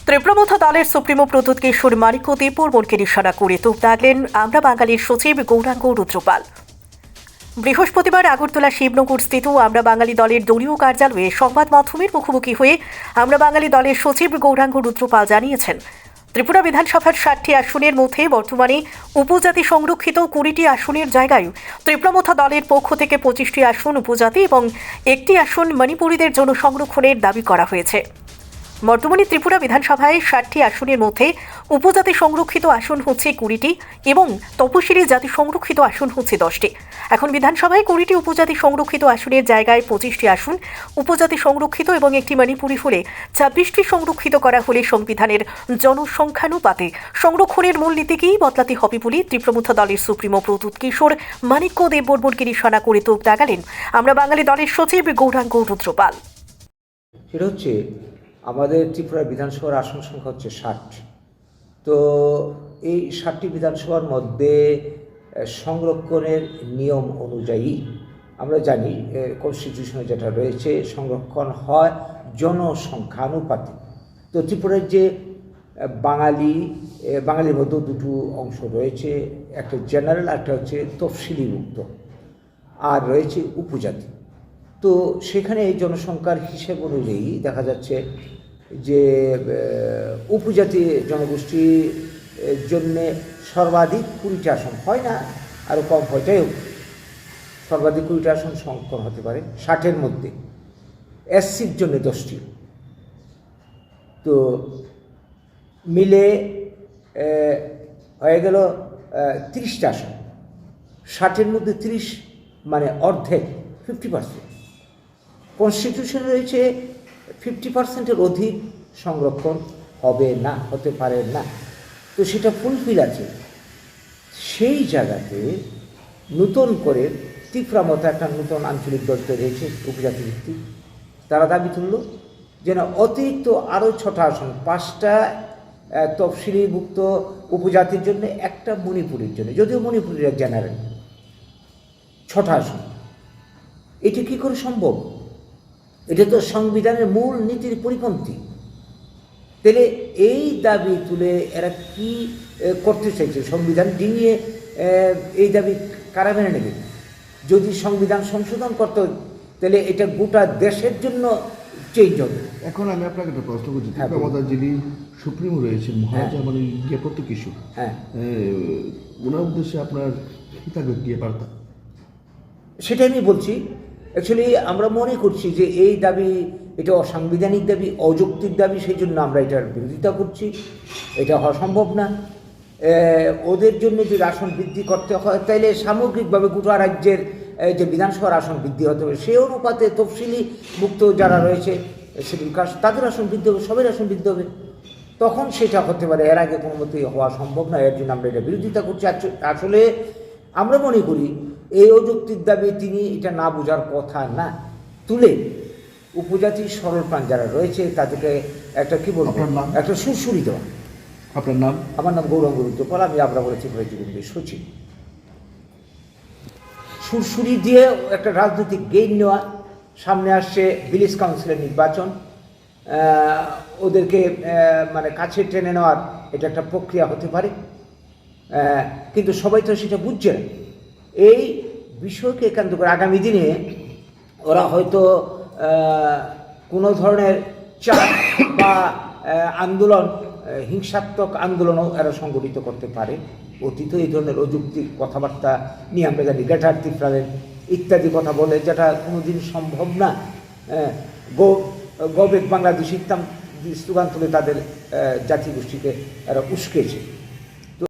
ত্রিপুরা দলের সুপ্রিমো প্রদ্যুৎ কিশোর মানিক্য দেববর্মনকে নিশানা করে তোপ দাগলেন আমরা বাঙালির সচিব গৌরাঙ্গ রুদ্রপাল। বৃহস্পতিবার আগরতলা শিবনগর স্থিত আমরা বাঙালি দলের দলীয় কার্যালয়ে সংবাদ মাধ্যমের মুখোমুখি হয়ে আমরা বাঙালি দলের সচিব গৌরাঙ্গ রুদ্রপাল জানিয়েছেন, ত্রিপুরা বিধানসভার 60টি আসনের মধ্যে বর্তমানে উপজাতি সংরক্ষিত 20টি আসনের জায়গায় ত্রিপুরা দলের পক্ষ থেকে 25টি আসন উপজাতি এবং একটি আসন মণিপুরীদের জন্য সংরক্ষণের দাবি করা হয়েছে। বর্তমানে ত্রিপুরা বিধানসভায় 60টি আসনের মধ্যে উপজাতি সংরক্ষিত আসন হচ্ছে 20টি এবং তপশিলি জাতি সংরক্ষিত আসন হচ্ছে 10টি। এখন বিধানসভায় 20টি উপজাতি সংরক্ষিত আসনের জায়গায় 25টি আসন উপজাতি সংরক্ষিত এবং একটি মণিপুরি হলে 26টি সংরক্ষিত করা হলে সংবিধানের জনসংখ্যানুপাতে সংরক্ষণের মূলনীতিকেই বদলাতে হবে বলে ত্রিপুরা দলের সুপ্রিমো প্রদ্যুৎ কিশোর মানিক্য দেববর্মনকে নিশানা করে তোপ দাগালেন আমরা বাঙালি দলের সচিব গৌরাঙ্গ রুদ্রপাল। সেটা হচ্ছে আমাদের ত্রিপুরা বিধানসভার আসন সংখ্যা হচ্ছে 60। তো এই 60টি বিধানসভার মধ্যে সংরক্ষণের নিয়ম অনুযায়ী আমরা জানি কনস্টিটিউশনে যেটা রয়েছে সংরক্ষণ হয় জনসংখ্যানুপাতে। তো ত্রিপুরার যে বাঙালির মধ্যেও দুটো অংশ রয়েছে, একটা জেনারেল, একটা হচ্ছে তফসিলিভুক্ত, আর রয়েছে উপজাতি। তো সেখানে এই জনসংখ্যার হিসেব অনুযায়ী দেখা যাচ্ছে যে উপজাতি জনগোষ্ঠীর জন্যে সর্বাধিক 20টি আসন হয় না, আরও কম হয়, যাই হোক সর্বাধিক 20টি আসন সংরক্ষণ হতে পারে 60-এর মধ্যে। এসসির জন্য 10টি, তো মিলে হয়ে গেল 30টা আসন। 60-এর মধ্যে 30 মানে অর্ধেক, 50%। কনস্টিটিউশনে রয়েছে 50%-এর অধিক সংরক্ষণ হবে না, হতে পারে না। তো সেটা ফুলফিল আছে। সেই জায়গাতে নতুন করে ত্রিপুরা মতো একটা নতুন আঞ্চলিক দল তৈরি হয়েছে উপজাতি ভিত্তিক। তারা দাবি তুলল যেন অতিরিক্ত আরও 6টা আসন, 5টা তফসিলিভুক্ত উপজাতির জন্য, একটা মণিপুরের জন্য, যদিও মণিপুরের জেনারেল, 6টা আসন। এটা কী করে সম্ভব? এটা তো সংবিধানের মূল নীতির পরিপন্থী। তাহলে এই দাবি তুলে এরা কি করতে চাইছে? সংবিধান ডিঙিয়ে এই দাবি কারা মেনে নেবে? যদি সংবিধান সংশোধন করতে তাহলে এটা গোটা দেশের জন্য চেঞ্জ হবে। এখন আমি আপনাকে একটা প্রশ্ন করছি, আমাদের যিনি সুপ্রিমো রয়েছেন মহারাজা মানে প্রদ্যুৎ কিশোর, ওনার উদ্দেশ্যে আপনার কি থাকবে গিয়ে বার্তা? সেটা আমি বলছি। অ্যাকচুয়ালি আমরা মনে করছি যে এই দাবি এটা অসাংবিধানিক দাবি, অযৌক্তিক দাবি, সেই জন্য আমরা এটার বিরোধিতা করছি। এটা হওয়া সম্ভব না। ওদের জন্য যদি আসন বৃদ্ধি করতে হয় তাইলে সামগ্রিকভাবে গোটা রাজ্যের যে বিধানসভার আসন বৃদ্ধি হতে হবে, সেই অনুপাতে তফসিলি মুক্ত যারা রয়েছে শিডিউল কাস্ট তাদের আসন বৃদ্ধি হবে, সবের আসন বৃদ্ধি হবে, তখন সেটা হতে পারে। এর আগে কোনো মতেই হওয়া সম্ভব না। এর জন্য আমরা এটা বিরোধিতা করছি। আসলে আমরা মনে করি এই অযৌক্তিক দাবি তিনি এটা না বোঝার কথা না, তুলে উপজাতি সরল প্রাণ যারা রয়েছে তাদেরকে একটা কি বলবো, একটা সুরসুরি দেওয়া। আপনার নাম? আমার নাম গৌরাঙ্গ রুদ্রপাল, আমি আমরা বলেছি জীবনের সচিব। সুরসুরি দিয়ে একটা রাজনৈতিক গেইন নেওয়া। সামনে আসছে ভিলেজ কাউন্সিলের নির্বাচন, ওদেরকে মানে কাছে টেনে নেওয়ার এটা একটা প্রক্রিয়া হতে পারে, কিন্তু সবাই তো সেটা বুঝছে না। এই বিষয়কে একান্ত করে আগামী দিনে ওরা হয়তো কোনো ধরনের চাপ বা আন্দোলন, হিংসাত্মক আন্দোলনও এরা সংগঠিত করতে পারে। অতীত এই ধরনের অযৌক্তিক কথাবার্তা নিয়ে আমরা জানি, গ্রেটার ত্রিপুরার ইত্যাদি কথা বলে, যেটা কোনোদিন সম্ভব না। গো ব্যাক বাংলাদেশ ইত্যাদি স্লোগান তুলে তাদের জাতিগোষ্ঠীকে এরা উস্কেছে।